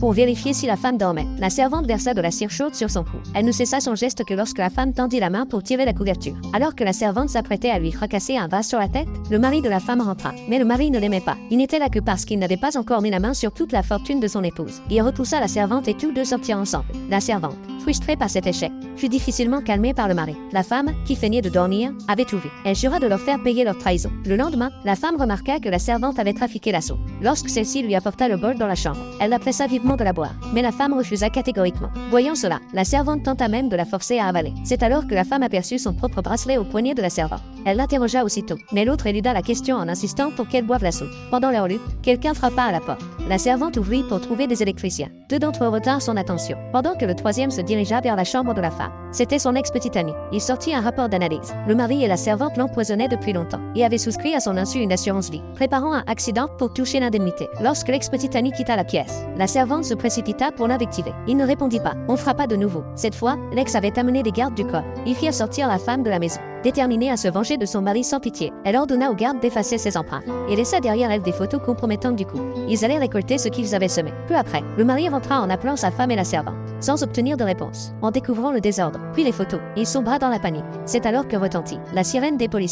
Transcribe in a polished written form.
pour vérifier si la femme dormait. La servante versa de la cire chaude sur son cou. Elle ne cessa son geste que lorsque la femme tendit la main pour tirer la couverture. Alors que la servante s'apprêtait à lui fracasser un vase sur la tête, le mari de la femme rentra. Mais le mari ne l'aimait pas. Il n'était là que parce qu'il n'avait pas encore mis la main sur toute la fortune de son épouse. Il repoussa la servante et tous deux sortirent ensemble. La servante, frustrée par cet échec, fut difficilement calmée par le mari. La femme, qui feignait de dormir, avait tout vu. Elle jura de leur faire payer leur trahison. Le lendemain, la femme remarqua que la servante avait trafiqué l'assaut. Lorsque celle-ci lui apporta le bol dans la chambre, elle la pressa vivement de la boire. Mais la femme refusa catégoriquement. Voyant cela, la servante tenta même de la forcer à avaler. C'est alors que la femme aperçut son propre bracelet au poignet de la servante. Elle l'interrogea aussitôt, mais l'autre éluda la question en insistant pour qu'elle boive la soupe. Pendant leur lutte, quelqu'un frappa à la porte. La servante ouvrit pour trouver des électriciens. Deux d'entre eux retinrent son attention, pendant que le troisième se dirigea vers la chambre de la femme. C'était son ex-petite amie. Il sortit un rapport d'analyse. Le mari et la servante l'empoisonnaient depuis longtemps et avaient souscrit à son insu une assurance vie, préparant un accident pour toucher l'indemnité. Lorsque l'ex-petite amie quitta la pièce, la servante se précipita pour l'invectiver. Il ne répondit pas. On frappa de nouveau. Cette fois, l'ex avait amené des gardes du corps. Ils firent sortir la femme de la maison. Déterminée à se venger de son mari sans pitié, elle ordonna aux gardes d'effacer ses empreintes et laissa derrière elle des photos compromettantes du couple. Ils allaient récolter ce qu'ils avaient semé. Peu après, le mari rentra en appelant sa femme et la servante, sans obtenir de réponse. En découvrant le désordre, puis les photos, il sombra dans la panique. C'est alors que retentit la sirène des policiers.